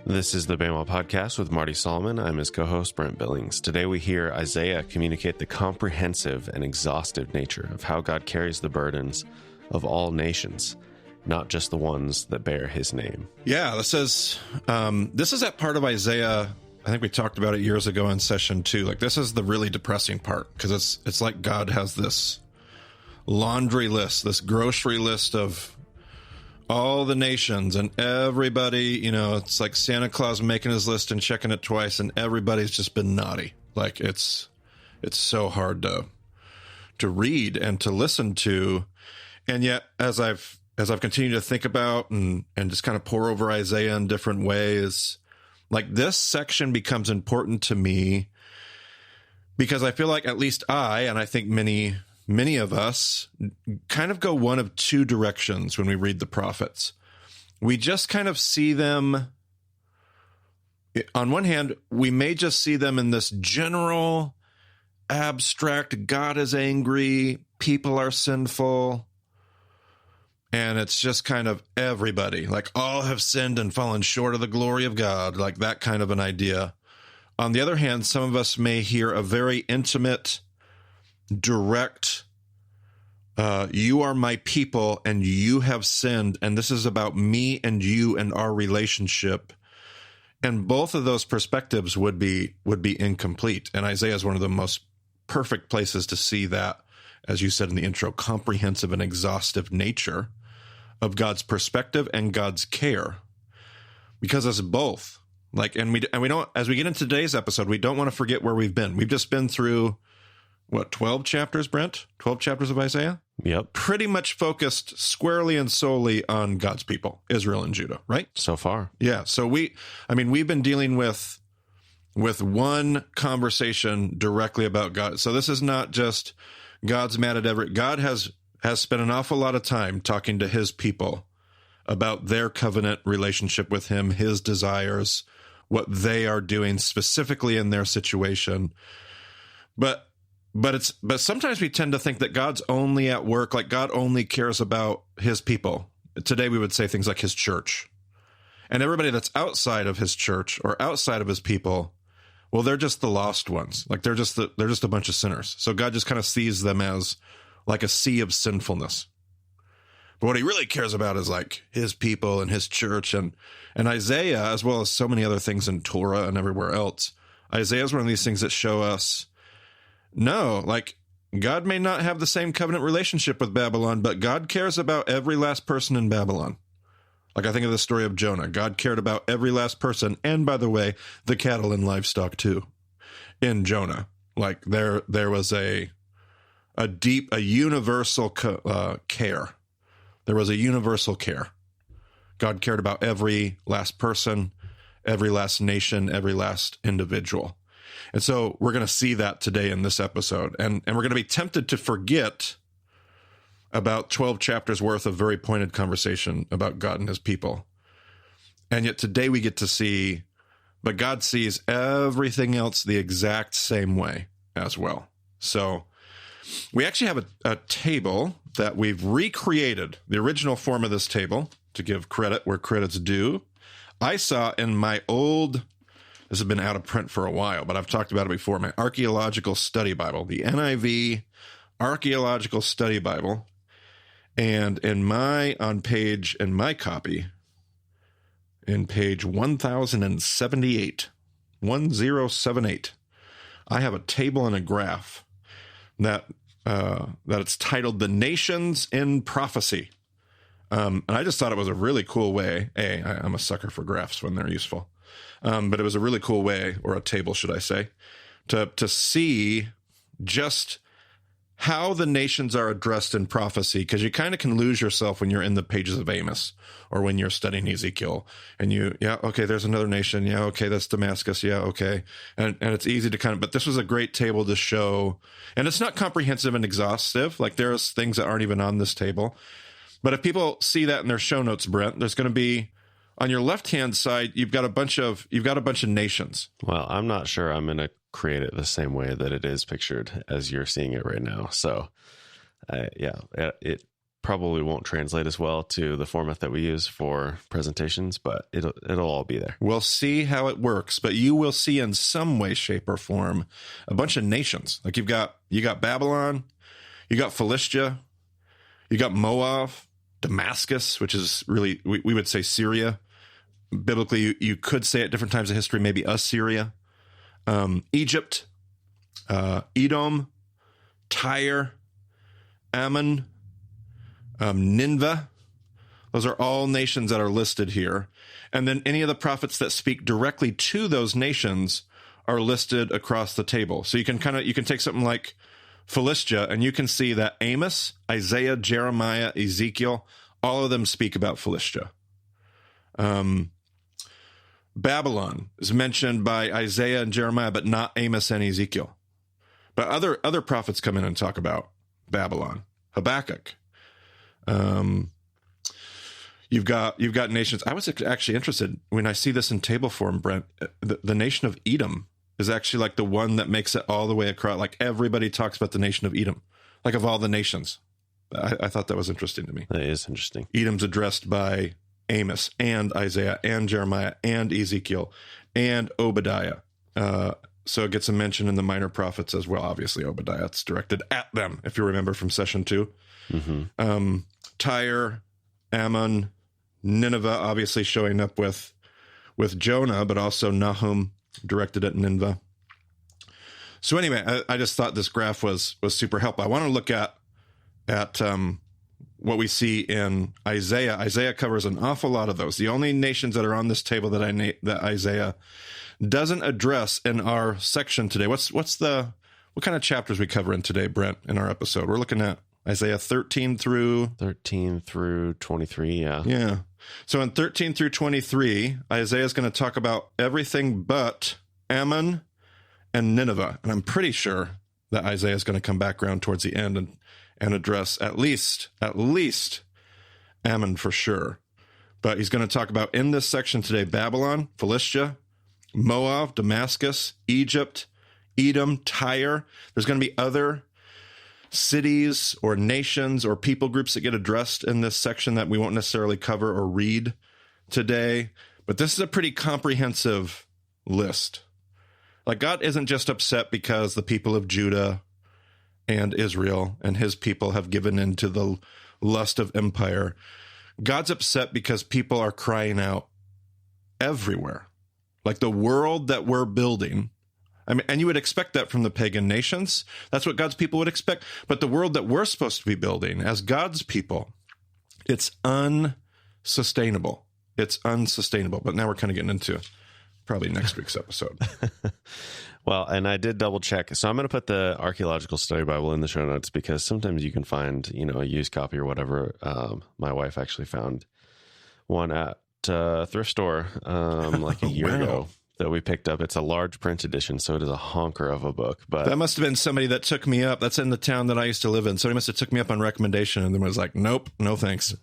This is the Bama Podcast with Marty Solomon. I'm his co-host, Brent Billings. Today we hear Isaiah communicate the comprehensive and exhaustive nature of how God carries the burdens of all nations, not just the ones that bear his name. Yeah, this is that part of Isaiah. I think we talked about it years ago in session 2. Like, this is the really depressing part, because it's like God has this laundry list, this grocery list of all the nations and everybody. It's like Santa Claus making his list and checking it twice, and everybody's just been naughty. Like, it's so hard to read and to listen to. And yet, as I've continued to think about and just kind of pore over Isaiah in different ways, like, this section becomes important to me because I feel like at least and I think many of us kind of go one of two directions when we read the prophets. We just kind of see them. On one hand, we may just see them in this general, abstract, God is angry, people are sinful, and it's just kind of everybody, like, all have sinned and fallen short of the glory of God, like that kind of an idea. On the other hand, some of us may hear a very intimate, direct, you are my people and you have sinned, and this is about me and you and our relationship. And both of those perspectives would be incomplete. And Isaiah is one of the most perfect places to see that, as you said in the intro, comprehensive and exhaustive nature of God's perspective and God's care. Because it's both. Like, and we don't, as we get into today's episode, we don't want to forget where we've been. We've just been through 12 chapters, Brent? 12 chapters of Isaiah? Yep. Pretty much focused squarely and solely on God's people, Israel and Judah, right? So far. Yeah. So we've been dealing with one conversation directly about God. So this is not just God's mad at God has spent an awful lot of time talking to his people about their covenant relationship with him, his desires, what they are doing specifically in their situation. But sometimes we tend to think that God's only at work, like God only cares about his people. Today we would say things like his church. And everybody that's outside of his church or outside of his people, well, they're just the lost ones. Like, they're just a bunch of sinners. So God just kind of sees them as like a sea of sinfulness. But what he really cares about is like his people and his church, and Isaiah, as well as so many other things in Torah and everywhere else. Isaiah is one of these things that show us, no, like, God may not have the same covenant relationship with Babylon, but God cares about every last person in Babylon. Like, I think of the story of Jonah. God cared about every last person, and by the way, the cattle and livestock too, in Jonah. Like, there was a universal care. There was a universal care. God cared about every last person, every last nation, every last individual. And so we're going to see that today in this episode. And we're going to be tempted to forget about 12 chapters worth of very pointed conversation about God and his people. And yet today we get to see, but God sees everything else the exact same way as well. So we actually have a table that we've recreated, the original form of this table, to give credit where credit's due. I saw in my old, this has been out of print for a while, but I've talked about it before, my Archaeological Study Bible, the NIV Archaeological Study Bible. And in my copy, in page 1078, 1078, I have a table and a graph that it's titled "The Nations in Prophecy," and I just thought it was a really cool way. I'm a sucker for graphs when they're useful, but it was a really cool way, or a table, should I say, to see just how the nations are addressed in prophecy, because you kind of can lose yourself when you're in the pages of Amos or when you're studying Ezekiel, and there's another nation. Yeah, okay, that's Damascus. Yeah, okay. And it's easy to but this was a great table to show, and it's not comprehensive and exhaustive. Like, there's things that aren't even on this table. But if people see that in their show notes, Brent, there's going to be, on your left-hand side, you've got a bunch of nations. Well, I'm not sure I'm going to create it the same way that it is pictured as you're seeing it right now. So it probably won't translate as well to the format that we use for presentations, but it'll all be there. We'll see how it works, but you will see in some way, shape, or form a bunch of nations. Like you got Babylon, you got Philistia, you got Moab, Damascus, which is really we would say Syria. Biblically, you could say at different times of history, maybe Assyria, Egypt, Edom, Tyre, Ammon, Nineveh. Those are all nations that are listed here. And then any of the prophets that speak directly to those nations are listed across the table. So you can take something like Philistia, and you can see that Amos, Isaiah, Jeremiah, Ezekiel, all of them speak about Philistia. Babylon is mentioned by Isaiah and Jeremiah, but not Amos and Ezekiel. But other prophets come in and talk about Babylon. Habakkuk. You've got nations. I was actually interested when I see this in table form, Brent. The nation of Edom is actually like the one that makes it all the way across. Like everybody talks about the nation of Edom, like of all the nations. I thought that was interesting to me. That is interesting. Edom's addressed by Amos and Isaiah and Jeremiah and Ezekiel and Obadiah. So it gets a mention in the minor prophets as well. Obviously, Obadiah, it's directed at them, if you remember from session 2. Mm-hmm. Tyre, Ammon, Nineveh, obviously showing up with Jonah, but also Nahum, directed at Nineveh. So anyway, I just thought this graph was super helpful. I want to look at what we see in Isaiah. Isaiah covers an awful lot of those. The only nations that are on this table that Isaiah doesn't address in our section today. What kind of chapters we cover in today, Brent, in our episode? We're looking at Isaiah 13 through 23. Yeah. Yeah. So in 13 through 23, Isaiah is going to talk about everything but Ammon and Nineveh. And I'm pretty sure that Isaiah is going to come back around towards the end and address at least Ammon for sure. But he's going to talk about in this section today, Babylon, Philistia, Moab, Damascus, Egypt, Edom, Tyre. There's going to be other cities or nations or people groups that get addressed in this section that we won't necessarily cover or read today. But this is a pretty comprehensive list. Like, God isn't just upset because the people of Judah and Israel and his people have given in to the lust of empire. God's upset because people are crying out everywhere. Like the world that we're building. I mean, and you would expect that from the pagan nations. That's what God's people would expect. But the world that we're supposed to be building as God's people, it's unsustainable. It's unsustainable. But now we're kind of getting into probably next week's episode. Well, and I did double check. So I'm going to put the Archaeological Study Bible in the show notes because sometimes you can find, a used copy or whatever. My wife actually found one at a thrift store like a year ago that we picked up. It's a large print edition, so it is a honker of a book. But that must have been somebody that took me up. That's in the town that I used to live in. Somebody must have took me up on recommendation and then was like, nope, no thanks.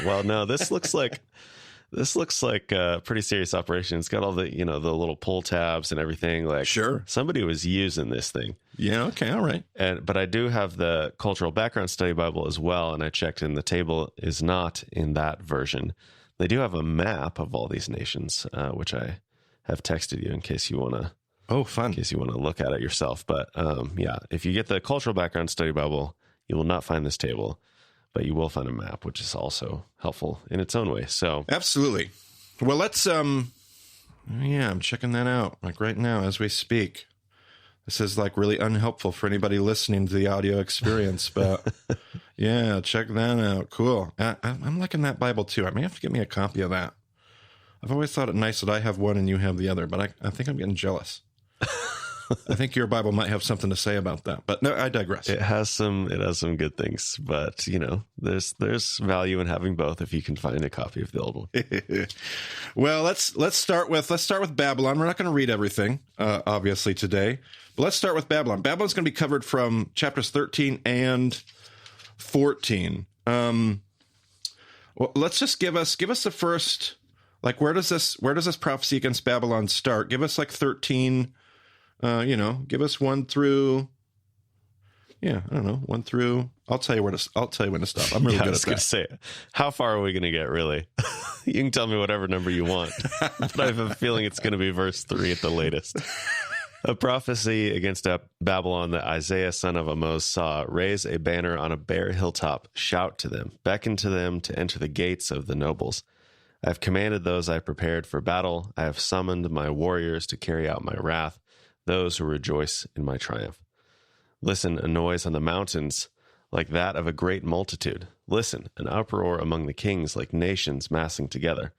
Well, no, this looks like a pretty serious operation. It's got all the, the little pull tabs and everything. Like, sure, somebody was using this thing. Yeah. Okay. All right. But I do have the Cultural Background Study Bible as well. And I checked, and the table is not in that version. They do have a map of all these nations, which I have texted you in case you want to. Oh, fun. In case you want to look at it yourself. But yeah, if you get the Cultural Background Study Bible, you will not find this table. But you will find a map, which is also helpful in its own way. So absolutely. Well, let's I'm checking that out like right now as we speak. This is like really unhelpful for anybody listening to the audio experience, but yeah, check that out. Cool. I'm liking that Bible too. I may have to get me a copy of that. I've always thought it nice that I have one and you have the other, but I think I'm getting jealous. I think your Bible might have something to say about that, but no, I digress. It has some good things, but there's value in having both if you can find a copy of the old one. Well, let's start with Babylon. We're not going to read everything, obviously today, but let's start with Babylon. Babylon's going to be covered from chapters 13 and 14. Well, let's just give us the first, like, where does this prophecy against Babylon start? Give us like 13. Give us 1 through Yeah, I don't know. 1 through. I'll tell you when to stop. I'm really good at that. I was going to say, how far are we going to get, really? You can tell me whatever number you want, but I have a feeling it's going to be verse 3 at the latest. A prophecy against Babylon that Isaiah, son of Amoz, saw. Raise a banner on a bare hilltop. Shout to them. Beckon to them to enter the gates of the nobles. I have commanded those I prepared for battle. I have summoned my warriors to carry out my wrath, those who rejoice in my triumph. Listen, a noise on the mountains like that of a great multitude. Listen, an uproar among the kings like nations massing together.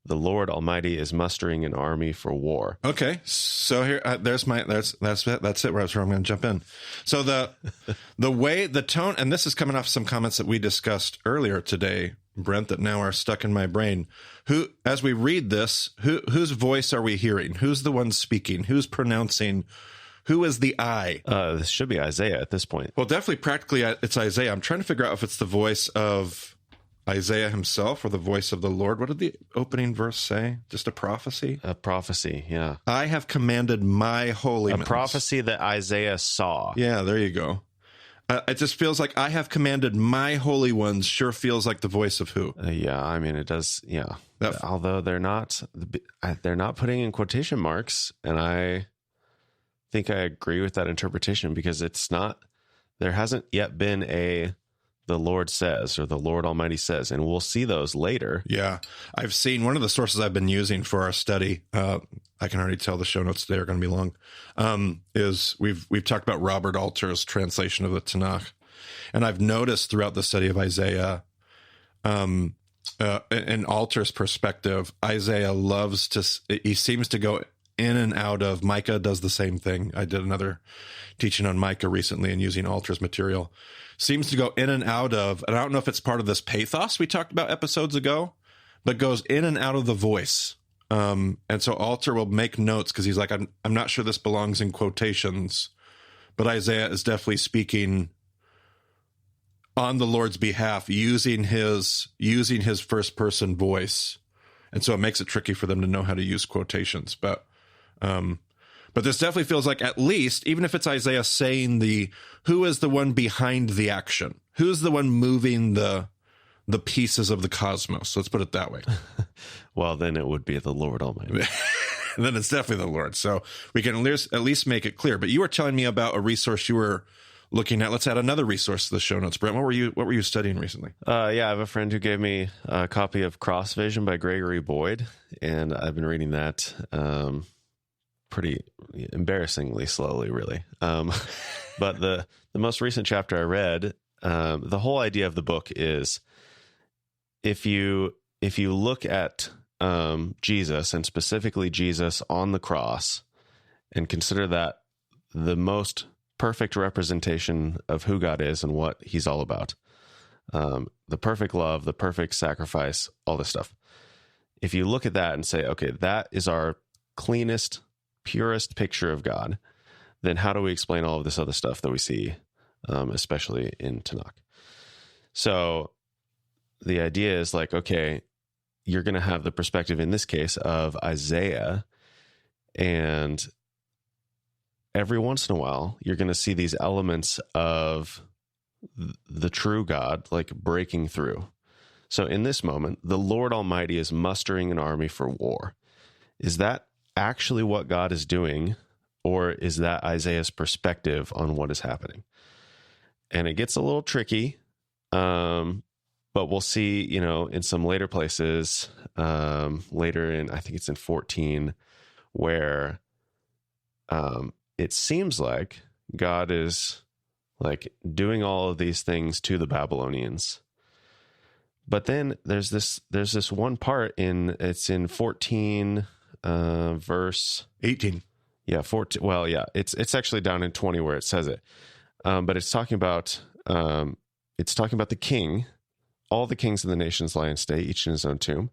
The Lord Almighty is mustering an army for war. Okay, so here, that's it. Where I'm going to jump in. So the way, the tone, and this is coming off some comments that we discussed earlier today, Brent, that now are stuck in my brain. Who, as we read this, whose voice are we hearing? Who's the one speaking? Who's pronouncing? Who is the I? This should be Isaiah at this point. Well, definitely, practically, it's Isaiah. I'm trying to figure out if it's the voice of Isaiah himself or the voice of the Lord. What did the opening verse say? Just a prophecy? A prophecy, yeah. I have commanded my holy ones. A prophecy that Isaiah saw. Yeah, there you go. It just feels like I have commanded my holy ones. Sure feels like the voice of who? Yeah, I mean, it does, yeah. Although they're not putting in quotation marks, and I think I agree with that interpretation because it's not, there hasn't yet been the Lord says, or the Lord Almighty says, and we'll see those later. Yeah. I've seen one of the sources I've been using for our study. I can already tell the show notes today are going to be long. Is we've talked about Robert Alter's translation of the Tanakh. And I've noticed throughout the study of Isaiah, in Alter's perspective, Isaiah he seems to go in and out of. Micah does the same thing. I did another teaching on Micah recently and using Alter's material. Seems to go in and out of, and I don't know if it's part of this pathos we talked about episodes ago, but goes in and out of the voice. And so Alter will make notes because he's like, I'm not sure this belongs in quotations, but Isaiah is definitely speaking on the Lord's behalf, using his first person voice. And so it makes it tricky for them to know how to use quotations. But this definitely feels like, at least, even if it's Isaiah saying who is the one behind the action? Who's the one moving the pieces of the cosmos? Let's put it that way. Well, then it would be the Lord Almighty. Then it's definitely the Lord. So we can at least make it clear. But you were telling me about a resource you were looking at. Let's add another resource to the show notes. Brent, what were you studying recently? Yeah, I have a friend who gave me a copy of Cross Vision by Gregory Boyd, and I've been reading that pretty embarrassingly slowly, really. But the most recent chapter I read, the whole idea of the book is if you look at Jesus, and specifically Jesus on the cross, and consider that the most perfect representation of who God is and what he's all about, the perfect love, the perfect sacrifice, all this stuff. If you look at that and say, okay, that is our cleanest, purest picture of God, then how do we explain all of this other stuff that we see, especially in Tanakh? So the idea is like, okay, you're going to have the perspective in this case of Isaiah, and every once in a while, you're going to see these elements of the true God like breaking through. So in this moment, the Lord Almighty is mustering an army for war. Is that actually what God is doing, or is that Isaiah's perspective on what is happening? And it gets a little tricky, but we'll see, in some later places, later in, I think it's in 14, where it seems like God is like doing all of these things to the Babylonians. But then there's this one part it's in 14, verse 18. Yeah, 14. Well, yeah, it's actually down in 20 where it says it. But it's talking about the king. All the kings of the nations lie in state, each in his own tomb.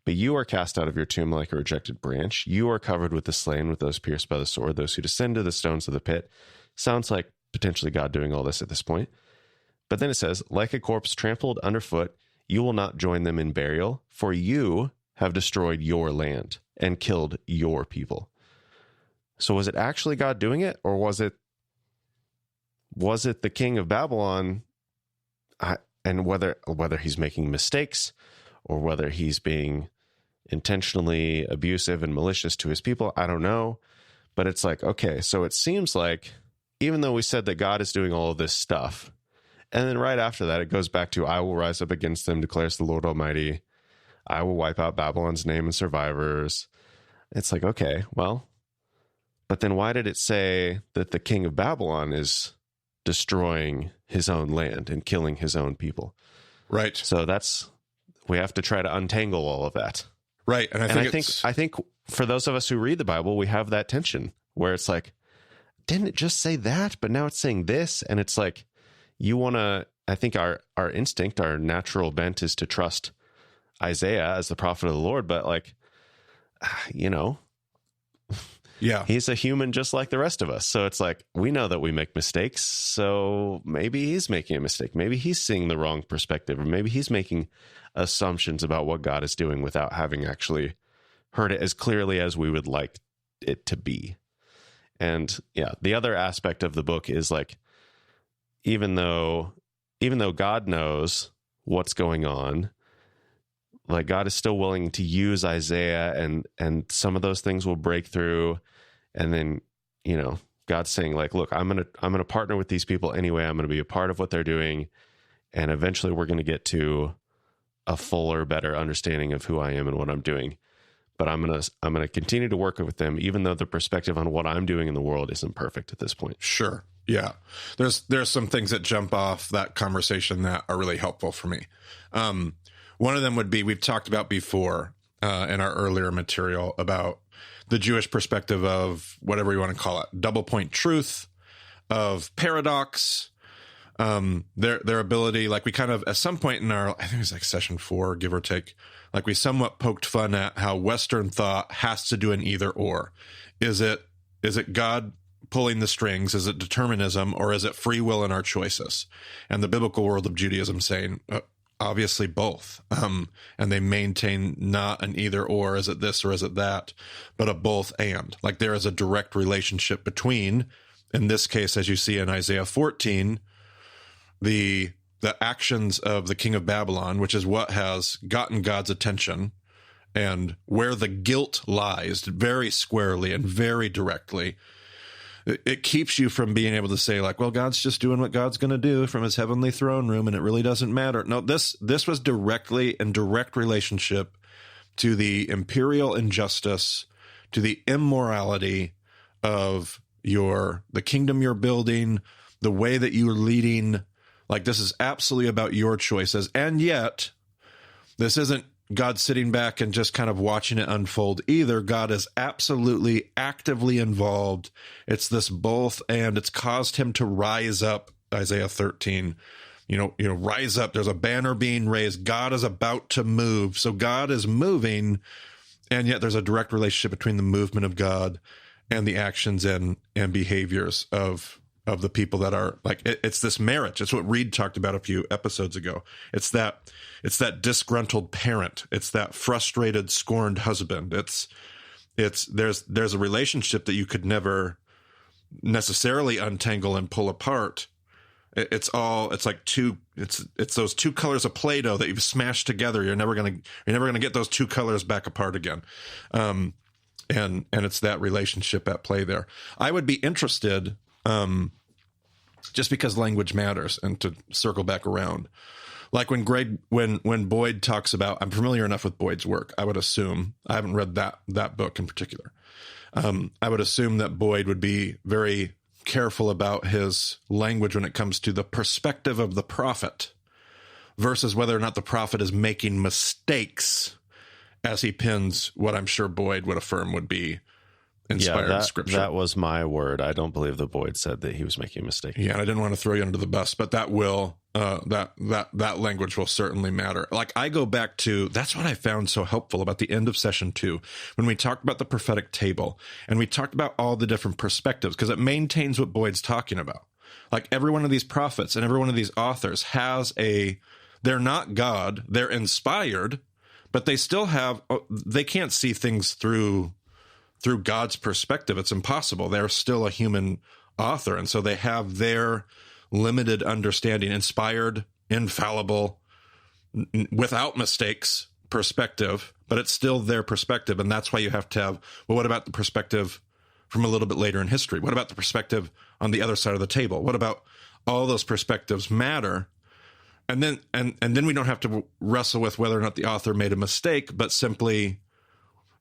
But you are cast out of your tomb like a rejected branch. You are covered with the slain, with those pierced by the sword, those who descend to the stones of the pit. Sounds like potentially God doing all this at this point. But then it says, like a corpse trampled underfoot, you will not join them in burial, for you have destroyed your land and killed your people. So was it actually God doing it, or was it was it the king of Babylon? And whether he's making mistakes or whether he's being intentionally abusive and malicious to his people, I don't know. But it's like, okay, so it seems like even though we said that God is doing all of this stuff, and then right after that, it goes back to, I will rise up against them, declares the Lord Almighty. I will wipe out Babylon's name and survivors. It's like, okay, well, but then why did it say that the king of Babylon is destroying his own land and killing his own people? Right. So we have to try to untangle all of that. Right. And I think for those of us who read the Bible, we have that tension where it's like, didn't it just say that? But now it's saying this. And it's like, I think our instinct, our natural bent is to trust Isaiah as the prophet of the Lord. But like, yeah, he's a human just like the rest of us. So it's like, we know that we make mistakes. So maybe he's making a mistake. Maybe he's seeing the wrong perspective, or maybe he's making assumptions about what God is doing without having actually heard it as clearly as we would like it to be. And yeah, the other aspect of the book is like, even though God knows what's going on, like God is still willing to use Isaiah, and some of those things will break through. And then, God's saying like, look, I'm going to partner with these people anyway. I'm going to be a part of what they're doing. And eventually we're going to get to a fuller, better understanding of who I am and what I'm doing. But I'm going to continue to work with them, even though the perspective on what I'm doing in the world isn't perfect at this point. Sure. Yeah. There's some things that jump off that conversation that are really helpful for me. One of them would be, we've talked about before in our earlier material about the Jewish perspective of whatever you want to call it, double point truth, of paradox, their ability, like we kind of, at some point in our, I think it was like session 4, give or take, like we somewhat poked fun at how Western thought has to do an either or. Is it God pulling the strings? Is it determinism, or is it free will in our choices? And the biblical world of Judaism saying, obviously both. And they maintain not an either or, is it this or is it that, but a both and. Like there is a direct relationship between, in this case, as you see in Isaiah 14, the actions of the king of Babylon, which is what has gotten God's attention, and where the guilt lies very squarely and very directly. It keeps you from being able to say like, well, God's just doing what God's going to do from his heavenly throne room, and it really doesn't matter. No, this was directly in direct relationship to the imperial injustice, to the immorality of the kingdom you're building, the way that you're leading. Like this is absolutely about your choices. And yet this isn't God sitting back and just kind of watching it unfold either. God is absolutely actively involved. It's this both, and it's caused him to rise up. Isaiah 13, rise up. There's a banner being raised. God is about to move. So God is moving, and yet there's a direct relationship between the movement of God and the actions and behaviors of the people that are like, it's this marriage. It's what Reed talked about a few episodes ago. It's that disgruntled parent. It's that frustrated, scorned husband. There's a relationship that you could never necessarily untangle and pull apart. It's those two colors of Play-Doh that you've smashed together. You're never gonna get those two colors back apart again. And it's that relationship at play there. I would be interested, just because language matters, and to circle back around, like when Boyd talks about, I'm familiar enough with Boyd's work. I would assume, I haven't read that book in particular. I would assume that Boyd would be very careful about his language when it comes to the perspective of the prophet versus whether or not the prophet is making mistakes, as he pins what I'm sure Boyd would affirm would be inspired scripture. That was my word. I don't believe that Boyd said that he was making a mistake. Yeah, and I didn't want to throw you under the bus, but that will that language will certainly matter. Like I go back to, that's what I found so helpful about the end of session 2, when we talked about the prophetic table and we talked about all the different perspectives, because it maintains what Boyd's talking about. Like every one of these prophets and every one of these authors they're not God, they're inspired, but they still they can't see things through God's perspective. It's impossible. They're still a human author. And so they have their limited understanding, inspired, infallible, without mistakes perspective, but it's still their perspective. And that's why you have to have, well, what about the perspective from a little bit later in history? What about the perspective on the other side of the table? What about all those perspectives matter? And then we don't have to wrestle with whether or not the author made a mistake, but simply,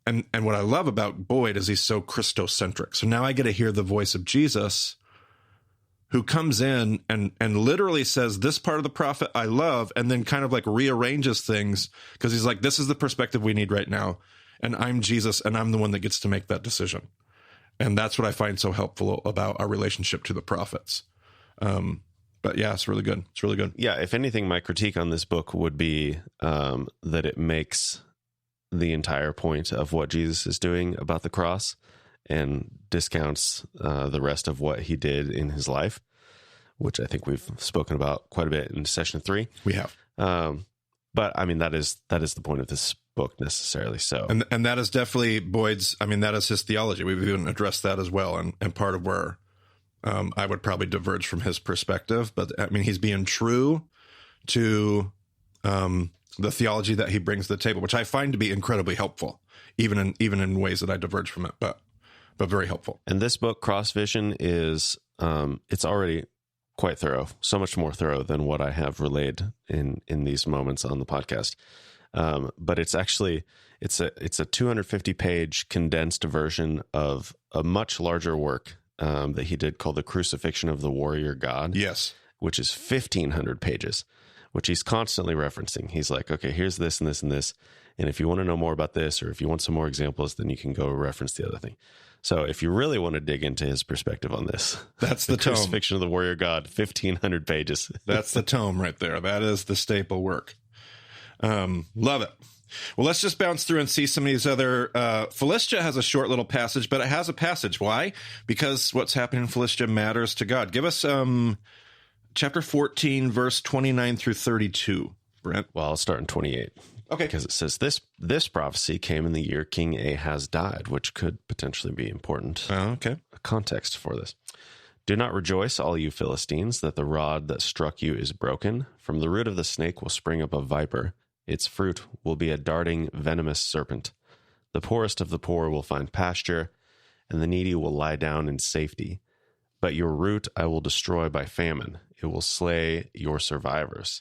and what I love about Boyd is he's so Christocentric. So now I get to hear the voice of Jesus, who comes in and literally says, this part of the prophet I love, and then kind of like rearranges things, because he's like, this is the perspective we need right now. And I'm Jesus, and I'm the one that gets to make that decision. And that's what I find so helpful about our relationship to the prophets. But yeah, it's really good. It's really good. Yeah, if anything, my critique on this book would be that it makes the entire point of what Jesus is doing about the cross and discounts the rest of what he did in his life, which I think we've spoken about quite a bit in session 3. We have. But I mean, that is the point of this book necessarily. So, and that is definitely Boyd's, I mean, that is his theology. We've even addressed that as well. And part of where I would probably diverge from his perspective, but I mean, he's being true to the theology that he brings to the table, which I find to be incredibly helpful, even in ways that I diverge from it, but very helpful. And this book, Cross Vision, is it's already quite thorough, so much more thorough than what I have relayed in these moments on the podcast. But it's actually it's a 250-page condensed version of a much larger work that he did called The Crucifixion of the Warrior God. Yes. Which is 1,500 pages, which he's constantly referencing. He's like, okay, here's this and this and this. And if you want to know more about this, or if you want some more examples, then you can go reference the other thing. So if you really want to dig into his perspective on this, that's the tome. Crucifixion of the Warrior God, 1,500 pages. That's the tome right there. That is the staple work. Love it. Well, let's just bounce through and see some of these other. Philistia has a short little passage, but it has a passage. Why? Because what's happening in Philistia matters to God. Give us chapter 14, verse 29 through 32, Brent. Well, I'll start in 28. Okay. Because it says, this prophecy came in the year King Ahaz died, which could potentially be important. Oh, okay. A context for this. Do not rejoice, all you Philistines, that the rod that struck you is broken. From the root of the snake will spring up a viper. Its fruit will be a darting, venomous serpent. The poorest of the poor will find pasture, and the needy will lie down in safety. But your root I will destroy by famine. It will slay your survivors.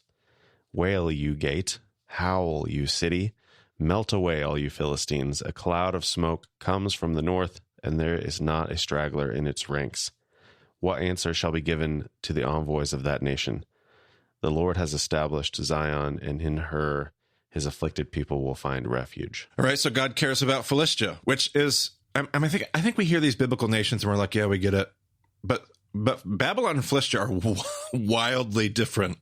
Wail, you gate. Howl, you city. Melt away, all you Philistines. A cloud of smoke comes from the north, and there is not a straggler in its ranks. What answer shall be given to the envoys of that nation? The Lord has established Zion, and in her his afflicted people will find refuge. All right, so God cares about Philistia, which is, I think we hear these biblical nations and we're like, yeah, we get it. But Babylon and Philistia are wildly different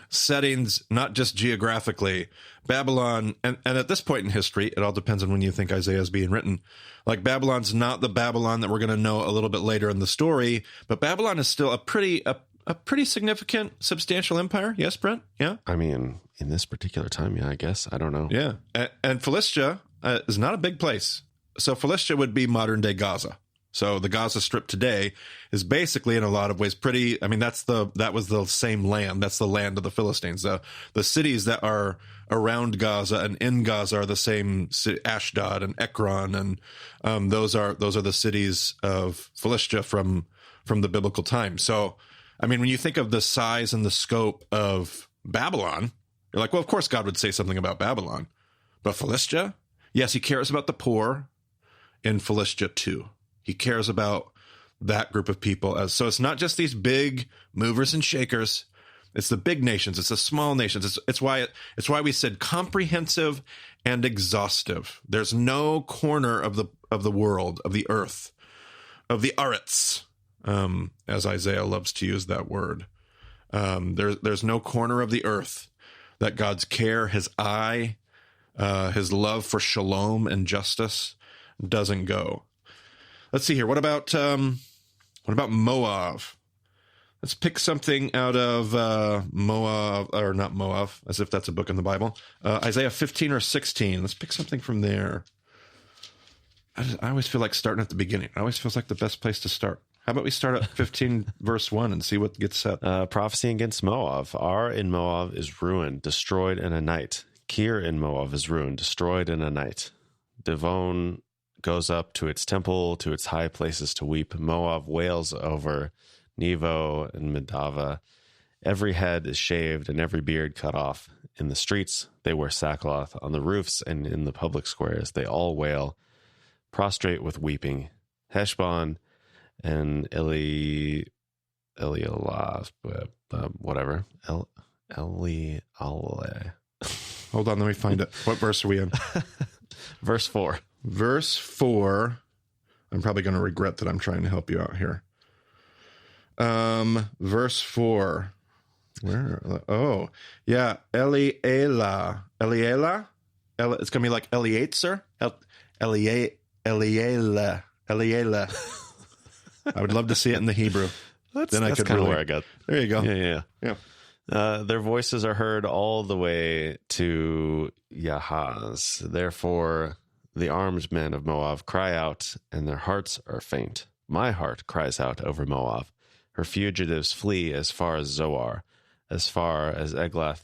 settings, not just geographically. Babylon, and at this point in history, it all depends on when you think Isaiah is being written. Like, Babylon's not the Babylon that we're going to know a little bit later in the story, but Babylon is still a pretty significant, substantial empire. Yes, Brent? Yeah? I mean, in this particular time, yeah, I guess. I don't know. Yeah. And Philistia is not a big place. So Philistia would be modern-day Gaza. So the Gaza Strip today is basically, in a lot of ways, pretty. I mean, that was the same land. That's the land of the Philistines. The cities that are around Gaza and in Gaza are the same. Ashdod and Ekron, and those are the cities of Philistia from the biblical time. So, I mean, when you think of the size and the scope of Babylon, you're like, well, of course God would say something about Babylon, but Philistia, yes, he cares about the poor in Philistia too. He cares about that group of people. So it's not just these big movers and shakers. It's the big nations. It's the small nations. It's why we said comprehensive and exhaustive. There's no corner of the world, of the earth, of the aretz, as Isaiah loves to use that word. There's no corner of the earth that God's care, his eye, his love for shalom and justice doesn't go. Let's see here. What about Moab? Let's pick something out of Moab, or not Moab, as if that's a book in the Bible. Isaiah 15 or 16. Let's pick something from there. I always feel like starting at the beginning. It always feels like the best place to start. How about we start at 15 verse 1 and see what gets said? Prophecy against Moab. Ar in Moab is ruined, destroyed in a night. Kir in Moab is ruined, destroyed in a night. Devon goes up to its temple, to its high places to weep. Moab wails over Nebo and Medava. Every head is shaved and every beard cut off. In the streets they wear sackcloth. On the roofs and in the public squares they all wail, prostrate with weeping. Heshbon and Elialah, whatever. Elialah. Hold on, let me find it. What verse are we in? Verse 4. Verse 4. I'm probably going to regret that I'm trying to help you out here. Verse 4. Where? Oh, yeah. Elialah. It's going to be like Eliatzer. Elialah. I would love to see it in the Hebrew. That's kind of where I got. There you go. Yeah. Their voices are heard all the way to Yahaz. Therefore, the armed men of Moab cry out, and their hearts are faint. My heart cries out over Moab. Her fugitives flee as far as Zoar, as far as Eglath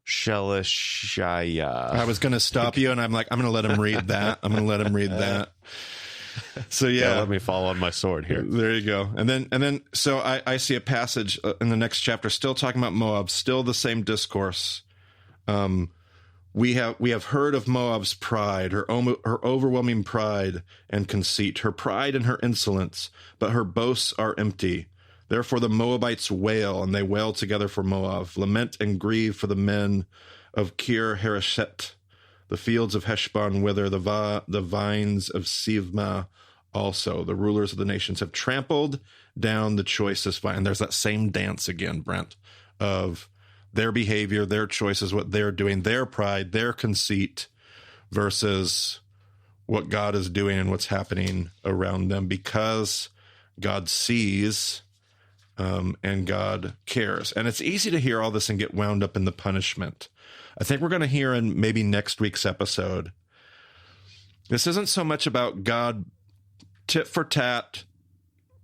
Shelishaya. I was going to stop you, and I'm like, I'm going to let him read that. So yeah, let me fall on my sword here. There you go. And then, so I see a passage in the next chapter, still talking about Moab, still the same discourse. We have heard of Moab's pride, her overwhelming pride and conceit, her pride and her insolence, but her boasts are empty. Therefore the Moabites wail, and they wail together for Moab, lament and grieve for the men of Kir Hareshet. The fields of Heshbon wither, the vines of Sivma also. The rulers of the nations have trampled down the choicest vine. And there's that same dance again, Brent, of their behavior, their choices, what they're doing, their pride, their conceit versus what God is doing and what's happening around them, because God sees and God cares. And it's easy to hear all this and get wound up in the punishment. I think we're going to hear in maybe next week's episode, this isn't so much about God tit for tat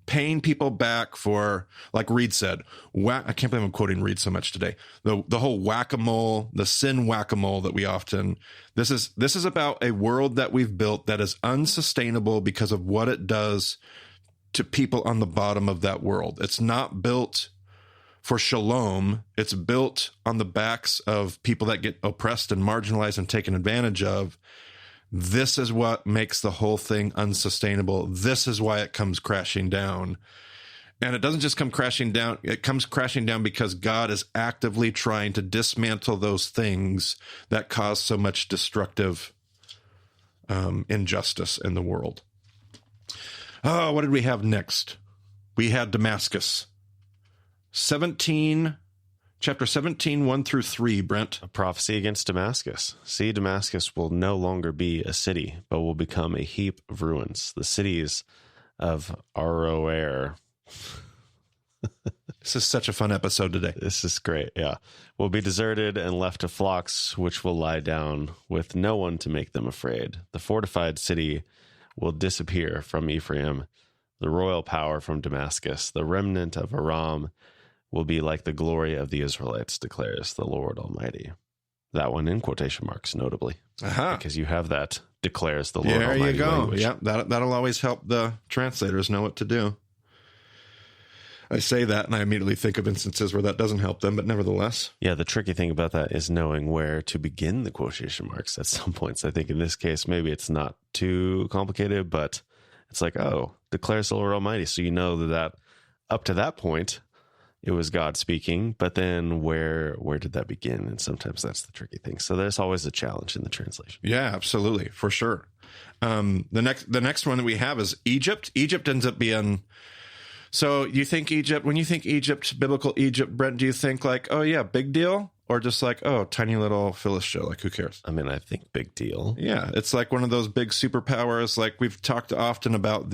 paying people back for, like Reed said, I can't believe I'm quoting Reed so much today. The whole whack-a-mole, the sin whack-a-mole that we often, this is about a world that we've built that is unsustainable because of what it does to people on the bottom of that world. It's not built for shalom. It's built on the backs of people that get oppressed and marginalized and taken advantage of. This is what makes the whole thing unsustainable. This is why it comes crashing down. And it doesn't just come crashing down. It comes crashing down because God is actively trying to dismantle those things that cause so much destructive injustice in the world. Oh, what did we have next? We had Damascus. Chapter 17, 1 through 3, Brent. A prophecy against Damascus. See, Damascus will no longer be a city, but will become a heap of ruins. The cities of Aroer. This is such a fun episode today. This is great, yeah. Will be deserted and left to flocks, which will lie down with no one to make them afraid. The fortified city will disappear from Ephraim, the royal power from Damascus. The remnant of Aram will be like the glory of the Israelites, declares the Lord Almighty. That one in quotation marks, notably. Because you have that, declares the Lord Almighty. There you go. Language. Yeah, that'll always help the translators know what to do. I say that, and I immediately think of instances where that doesn't help them, but nevertheless. Yeah, the tricky thing about that is knowing where to begin the quotation marks at some points. I think in this case, maybe it's not too complicated, but it's like, oh, declares the Lord Almighty. So you know that up to that point, it was God speaking, but then where did that begin? And sometimes that's the tricky thing. So there's always a challenge in the translation. Yeah, absolutely, for sure. The next one that we have is Egypt. Egypt ends up being... So you think Egypt, when you think Egypt, biblical Egypt, Brent, do you think like, oh yeah, big deal? Or just like, oh, tiny little Philistia, like who cares? I mean, I think big deal. Yeah, it's like one of those big superpowers. Like we've talked often about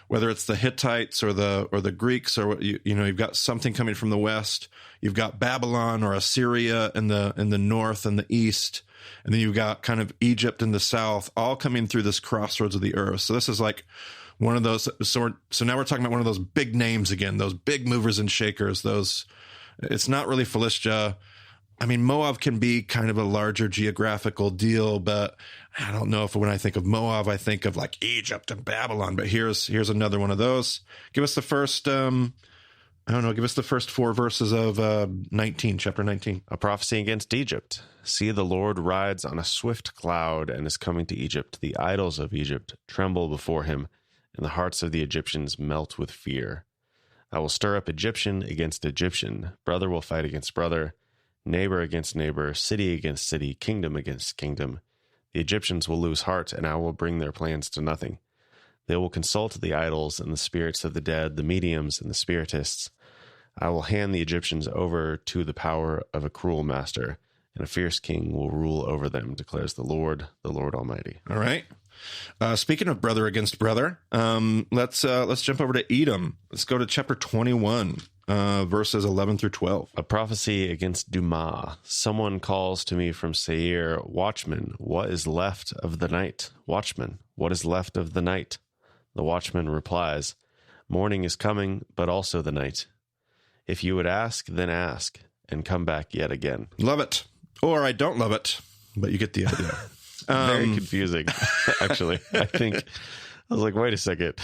whether it's the Hittites or the Greeks, or you've got something coming from the west. You've got Babylon or Assyria in the north and the east, and then you've got kind of Egypt in the south, all coming through this crossroads of the earth. So this is like one of those. So now we're talking about one of those big names again, those big movers and shakers. It's not really Philistia. I mean, Moab can be kind of a larger geographical deal, but I don't know if when I think of Moab, I think of like Egypt and Babylon. But here's another one of those. Give us the first, give us the first 4 verses of chapter 19. A prophecy against Egypt. See, the Lord rides on a swift cloud and is coming to Egypt. The idols of Egypt tremble before him, and the hearts of the Egyptians melt with fear. I will stir up Egyptian against Egyptian. Brother will fight against brother. Neighbor against neighbor, city against city, kingdom against kingdom. The Egyptians will lose heart, and I will bring their plans to nothing. They will consult the idols and the spirits of the dead, the mediums and the spiritists. I will hand the Egyptians over to the power of a cruel master, and a fierce king will rule over them, declares the Lord Almighty. All right. Speaking of brother against brother, let's jump over to Edom. Let's go to chapter 21. Verses 11 through 12. A prophecy against Dumah. Someone calls to me from Seir, Watchman, what is left of the night? Watchman, what is left of the night? The watchman replies, morning is coming, but also the night. If you would ask, then ask, and come back yet again. Love it. Or I don't love it, but you get the idea. Very confusing, actually. I was like, wait a second.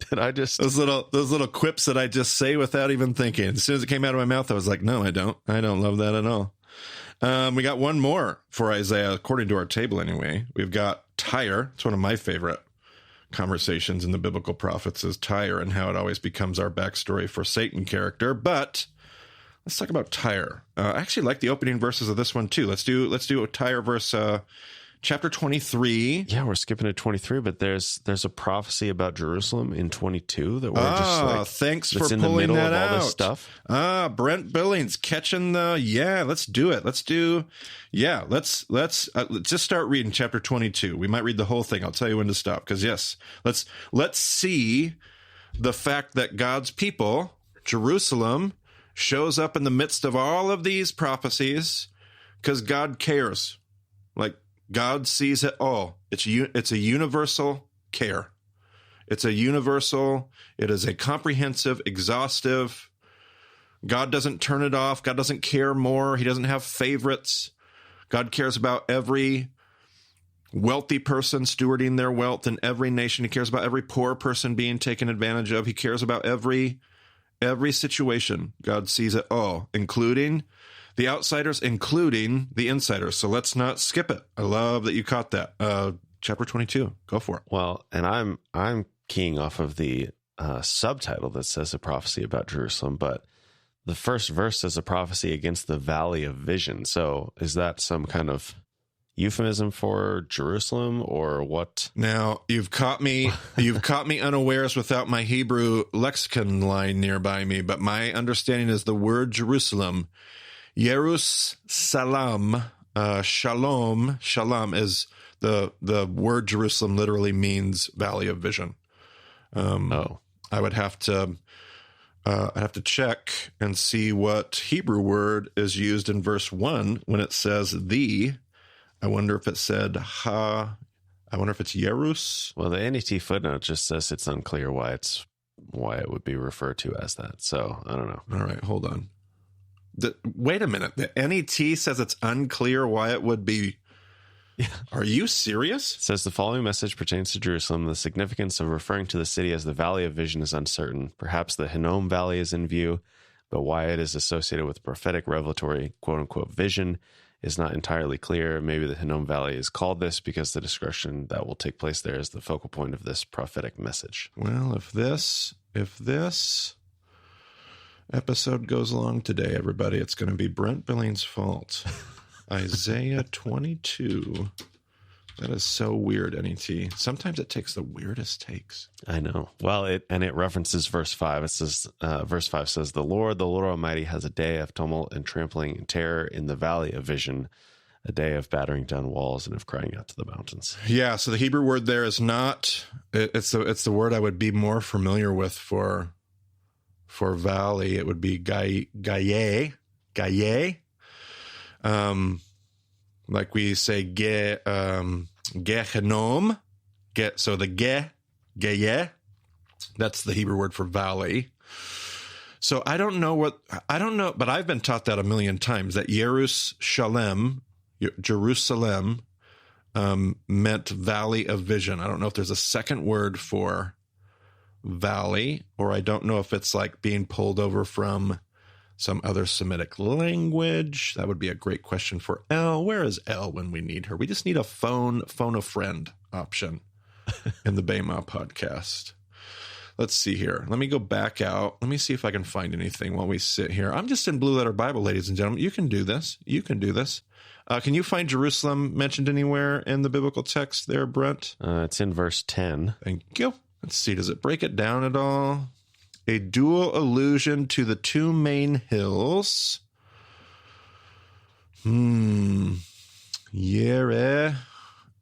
Did I just those little quips that I just say without even thinking? As soon as it came out of my mouth, I was like, no, I don't love that at all. We got one more for Isaiah, according to our table anyway. We've got Tyre. It's one of my favorite conversations in the biblical prophets is Tyre and how it always becomes our backstory for Satan character. But let's talk about Tyre. I actually like the opening verses of this one too. Let's do a Tyre verse. Chapter 23. Yeah, we're skipping to 23, but there's a prophecy about Jerusalem in 22 that we're just like, thanks for in the pulling middle that of out. all this stuff. Brent Billings catching let's do it. Let's just start reading chapter 22. We might read the whole thing. I'll tell you when to stop. Because yes, let's see the fact that God's people, Jerusalem, shows up in the midst of all of these prophecies because God cares. Like, God sees it all. It's a universal care. It is a comprehensive, exhaustive. God doesn't turn it off. God doesn't care more. He doesn't have favorites. God cares about every wealthy person stewarding their wealth in every nation. He cares about every poor person being taken advantage of. He cares about every situation. God sees it all, including the outsiders, including the insiders. So let's not skip it. I love that you caught that. Chapter 22. Go for it. Well, and I'm keying off of the subtitle that says a prophecy about Jerusalem, but the first verse says a prophecy against the valley of vision. So is that some kind of euphemism for Jerusalem or what? Now, you've caught me unawares without my Hebrew lexicon line nearby me, but my understanding is the word Jerusalem, Yerus-Salam, Shalom is the word Jerusalem literally means valley of vision. I would have to check and see what Hebrew word is used in verse 1 when it says the. I wonder if it said ha. I wonder if it's Yerus. Well, the NET footnote just says it's unclear why it would be referred to as that. So I don't know. All right, hold on. Wait a minute. The NET says it's unclear why it would be. Yeah. Are you serious? It says the following message pertains to Jerusalem. The significance of referring to the city as the Valley of Vision is uncertain. Perhaps the Hinnom Valley is in view, but why it is associated with prophetic revelatory quote-unquote vision is not entirely clear. Maybe the Hinnom Valley is called this because the discussion that will take place there is the focal point of this prophetic message. Well, if this episode goes along today, everybody, it's going to be Brent Billings' fault. Isaiah 22. That is so weird, NET. Sometimes it takes the weirdest takes. I know. Well, it references verse 5. It says, verse 5 says, the Lord Almighty has a day of tumult and trampling and terror in the valley of vision, a day of battering down walls and of crying out to the mountains. Yeah, so the Hebrew word there is not, it's the word I would be more familiar with for valley. It would be gaye. Like we say, Gehenom, so the Geye. That's the Hebrew word for valley. So I don't know, but I've been taught that a million times, that Jerusalem meant valley of vision. I don't know if there's a second word for valley, or I don't know if it's like being pulled over from some other Semitic language. That would be a great question for Elle. Where is Elle when we need her? We just need a phone a friend option in the Bema podcast. Let's see here. Let me go back out. Let me see if I can find anything while we sit here. I'm just in Blue Letter Bible, ladies and gentlemen. You can do this. Can you find Jerusalem mentioned anywhere in the biblical text there, Brent? It's in verse 10. Thank you. Let's see. Does it break it down at all? A dual allusion to the two main hills. Yereh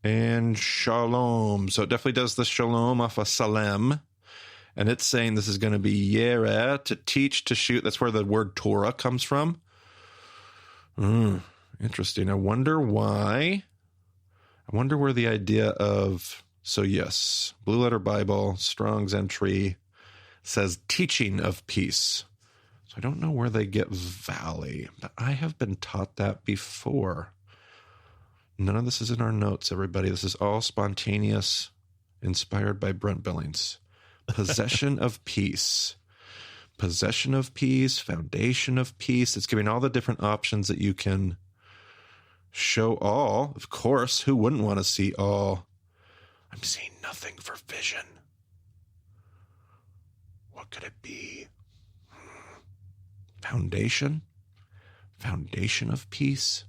and Shalom. So it definitely does the Shalom off of Salem. And it's saying this is going to be Yereh, to teach, to shoot. That's where the word Torah comes from. Interesting. I wonder why. I wonder where the idea of... So yes, Blue Letter Bible, Strong's entry says teaching of peace. So I don't know where they get valley, but I have been taught that before. None of this is in our notes, everybody. This is all spontaneous, inspired by Brent Billings. Possession of peace. Possession of peace, foundation of peace. It's giving all the different options that you can show all. Of course, who wouldn't want to see all? I'm seeing nothing for vision. What could it be? Foundation? Foundation of peace?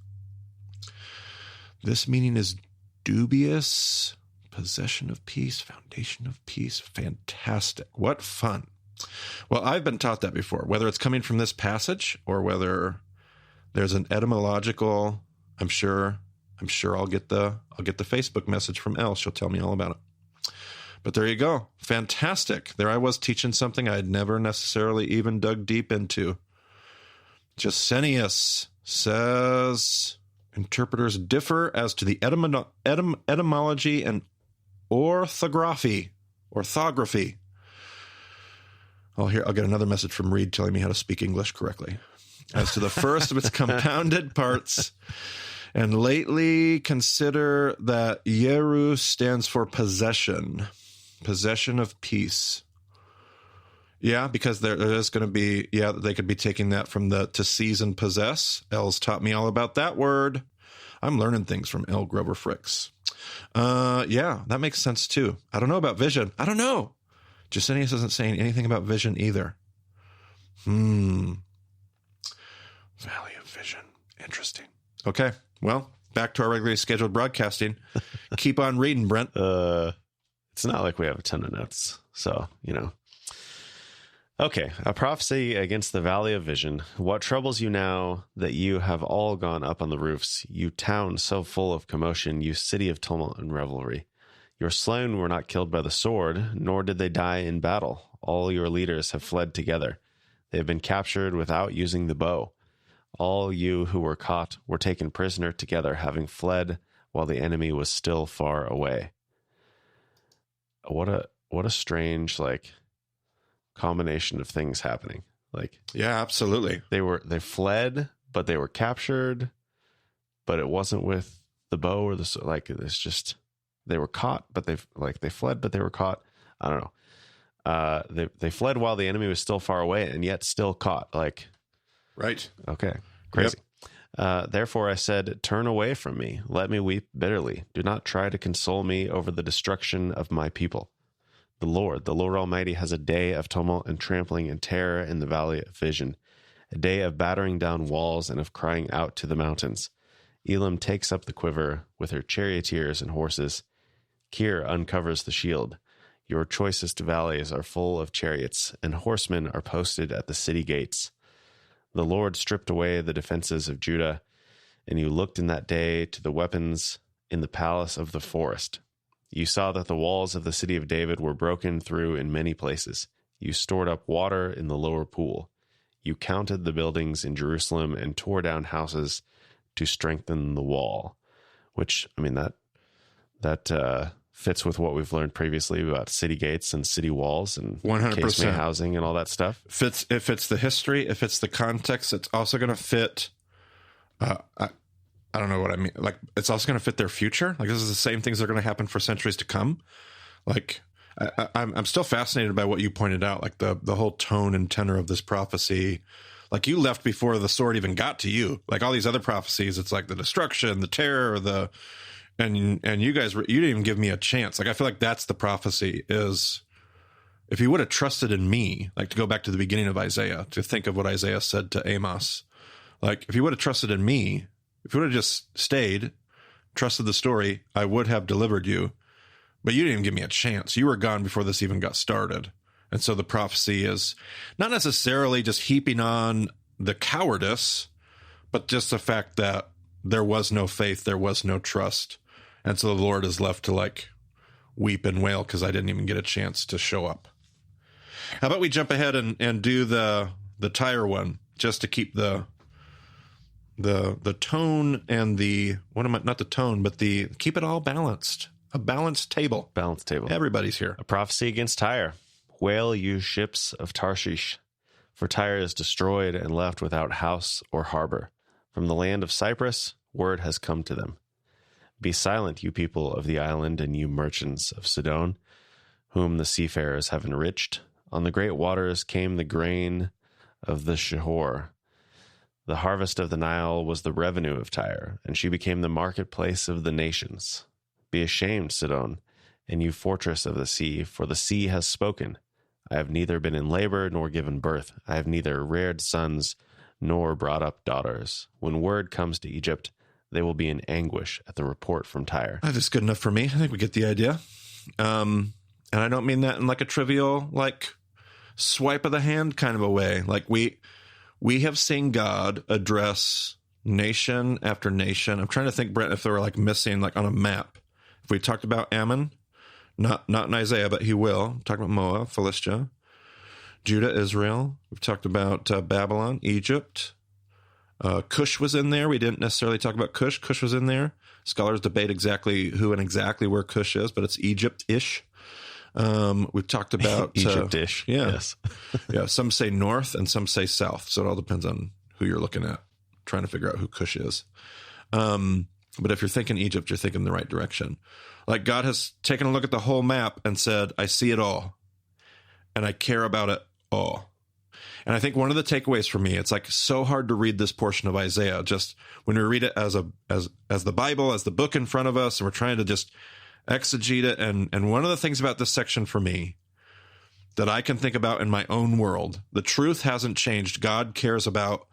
This meaning is dubious. Possession of peace, foundation of peace. Fantastic. What fun. Well, I've been taught that before, whether it's coming from this passage or whether there's an etymological, I'm sure I'll get the Facebook message from Elle. She'll tell me all about it. But there you go. Fantastic. There I was teaching something I had never necessarily even dug deep into. Gesenius says interpreters differ as to the etymology and orthography. I'll get another message from Reed telling me how to speak English correctly. As to the first of its compounded parts, and lately consider that Yeru stands for possession of peace. Yeah, because there is going to be, they could be taking that from to seize and possess. Elle's taught me all about that word. I'm learning things from Elle Grover Fricks. That makes sense too. I don't know about vision. I don't know. Gesenius isn't saying anything about vision either. Valley of vision. Interesting. Okay. Well, back to our regularly scheduled broadcasting. Keep on reading, Brent. It's not like we have a ton of notes. So, Okay, a prophecy against the valley of vision. What troubles you now that you have all gone up on the roofs, you town so full of commotion, you city of tumult and revelry? Your slain were not killed by the sword, nor did they die in battle. All your leaders have fled together. They have been captured without using the bow. All you who were caught were taken prisoner together, having fled while the enemy was still far away. What a strange, combination of things happening. Yeah, absolutely. They fled, but they were captured, but it wasn't with the bow or it's just, they were caught, but they fled, but they were caught. I don't know. They fled while the enemy was still far away and yet still caught. Right. Okay. Crazy. Yep. Therefore I said, turn away from me. Let me weep bitterly. Do not try to console me over the destruction of my people. The Lord Almighty has a day of tumult and trampling and terror in the valley of vision, a day of battering down walls and of crying out to the mountains. Elam takes up the quiver with her charioteers and horses. Kir uncovers the shield. Your choicest valleys are full of chariots, and horsemen are posted at the city gates. The Lord stripped away the defenses of Judah, and you looked in that day to the weapons in the palace of the forest. You saw that the walls of the city of David were broken through in many places. You stored up water in the lower pool. You counted the buildings in Jerusalem and tore down houses to strengthen the wall. Which, that fits with what we've learned previously about city gates and city walls and 100%. casemate housing and all that stuff. It fits the history. It fits the context. It's also going to fit. I don't know what I mean. Like, it's also going to fit their future. Like, this is the same things that are going to happen for centuries to come. Like, I'm still fascinated by what you pointed out. Like the whole tone and tenor of this prophecy. Like, you left before the sword even got to you. Like all these other prophecies, it's like the destruction, the terror, and you guys, you didn't even give me a chance. Like, I feel like that's the prophecy is, if you would have trusted in me, like to go back to the beginning of Isaiah, to think of what Isaiah said to Amos, like if you would have trusted in me, if you would have just stayed, trusted the story, I would have delivered you. But you didn't even give me a chance. You were gone before this even got started. And so the prophecy is not necessarily just heaping on the cowardice, but just the fact that there was no faith, there was no trust. And so the Lord is left to like weep and wail because I didn't even get a chance to show up. How about we jump ahead and do the Tyre one, just to keep the tone and not the tone, but keep it all balanced. A balanced table. Balanced table. Everybody's here. A prophecy against Tyre. Wail, you ships of Tarshish, for Tyre is destroyed and left without house or harbor. From the land of Cyprus, word has come to them. Be silent, you people of the island, and you merchants of Sidon, whom the seafarers have enriched. On the great waters came the grain of the Shihor. The harvest of the Nile was the revenue of Tyre, and she became the marketplace of the nations. Be ashamed, Sidon, and you fortress of the sea, for the sea has spoken. I have neither been in labor nor given birth. I have neither reared sons nor brought up daughters. When word comes to Egypt, they will be in anguish at the report from Tyre. That is good enough for me. I think we get the idea. And I don't mean that in like a trivial, like swipe of the hand kind of a way. Like we have seen God address nation after nation. I'm trying to think, Brent, if they were like missing like on a map. If we talked about Ammon, not in Isaiah, but he will. Talk about Moab, Philistia, Judah, Israel. We've talked about Babylon, Egypt. Cush was in there. We didn't necessarily talk about Cush. Cush was in there. Scholars debate exactly who and exactly where Cush is, but it's Egypt-ish. We've talked about Egypt-ish. Yes. Yeah. Some say north and some say south. So it all depends on who you're looking at, trying to figure out who Cush is. But if you're thinking Egypt, you're thinking the right direction. Like God has taken a look at the whole map and said, I see it all and I care about it all. And I think one of the takeaways for me, it's like so hard to read this portion of Isaiah, just when we read it as the Bible, as the book in front of us, and we're trying to just exegete it. And one of the things about this section for me that I can think about in my own world, the truth hasn't changed. God cares about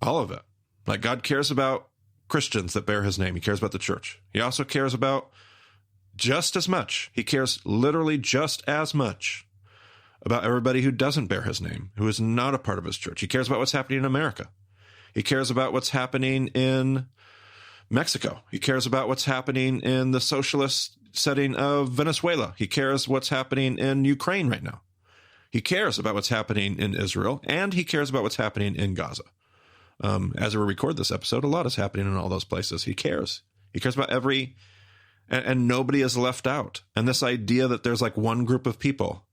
all of it. Like God cares about Christians that bear his name. He cares about the church. He also cares about just as much. He cares literally just as much about everybody who doesn't bear his name, who is not a part of his church. He cares about what's happening in America. He cares about what's happening in Mexico. He cares about what's happening in the socialist setting of Venezuela. He cares what's happening in Ukraine right now. He cares about what's happening in Israel, and he cares about what's happening in Gaza. As we record this episode, a lot is happening in all those places. He cares. He cares about and nobody is left out. And this idea that there's like one group of people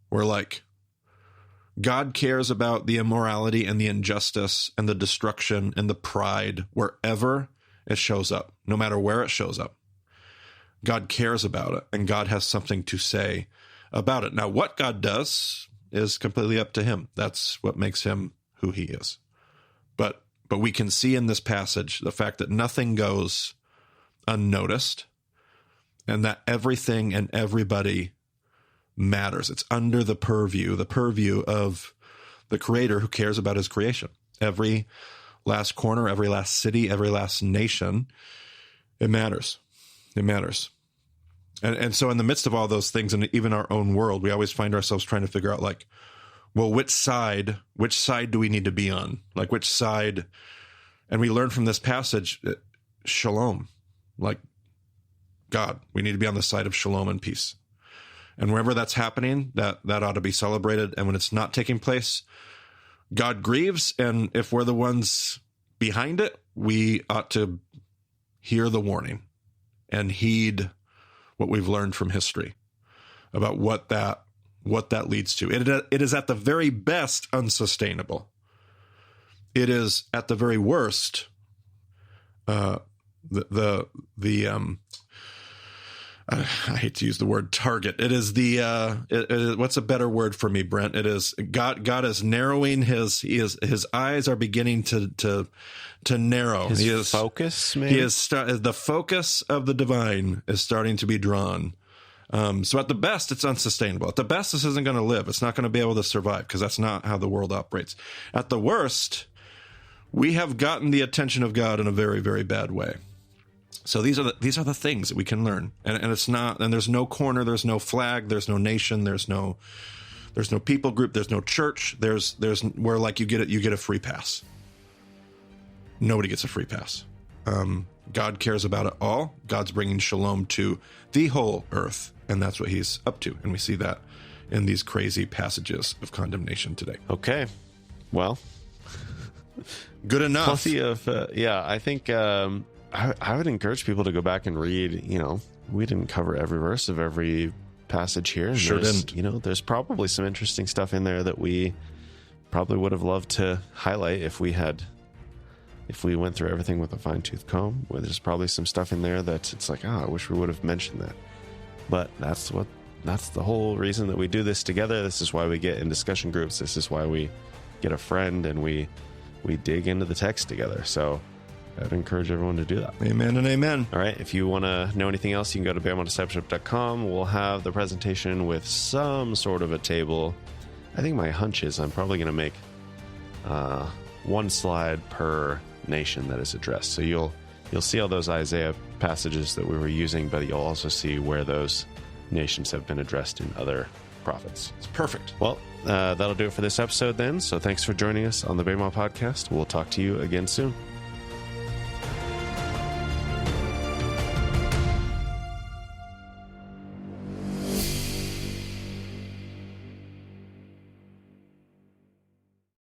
where like God cares about the immorality and the injustice and the destruction and the pride wherever it shows up, no matter where it shows up. God cares about it, and God has something to say about it. Now, what God does is completely up to him. That's what makes him who he is. But we can see in this passage the fact that nothing goes unnoticed and that everything and everybody matters. It's under the purview of the Creator who cares about his creation. Every last corner, every last city, every last nation, it matters. It matters. And so in the midst of all those things, and even our own world, we always find ourselves trying to figure out like, well, which side do we need to be on? Like which side? And we learn from this passage, shalom, like God, we need to be on the side of shalom and peace. And wherever that's happening, that ought to be celebrated. And when it's not taking place, God grieves. And if we're the ones behind it, we ought to hear the warning and heed what we've learned from history about what that leads to. It is at the very best unsustainable. It is at the very worst I hate to use the word target. It is what's a better word for me, Brent? It is God is narrowing his eyes are beginning to narrow. His focus, maybe? The focus of the divine is starting to be drawn. So at the best, it's unsustainable. At the best, this isn't going to live. It's not going to be able to survive because that's not how the world operates. At the worst, we have gotten the attention of God in a very, very bad way. So these are the things that we can learn, and it's not. And there's no corner, there's no flag, there's no nation, there's no people group, there's no church. There's where like you get a free pass. Nobody gets a free pass. God cares about it all. God's bringing shalom to the whole earth, and that's what he's up to. And we see that in these crazy passages of condemnation today. Okay, well, good enough. Plenty of I think. I would encourage people to go back and read, we didn't cover every verse of every passage here. And sure didn't. There's probably some interesting stuff in there that we probably would have loved to highlight if we went through everything with a fine-tooth comb. Where there's probably some stuff in there that it's like, I wish we would have mentioned that. But that's the whole reason that we do this together. This is why we get in discussion groups. This is why we get a friend and we dig into the text together. So I'd encourage everyone to do that. Amen and amen. All right. If you want to know anything else, you can go to BamaDiscipleship.com. We'll have the presentation with some sort of a table. I think my hunch is I'm probably going to make one slide per nation that is addressed. So you'll see all those Isaiah passages that we were using, but you'll also see where those nations have been addressed in other prophets. It's perfect. Well, that'll do it for this episode then. So thanks for joining us on the Bama Podcast. We'll talk to you again soon.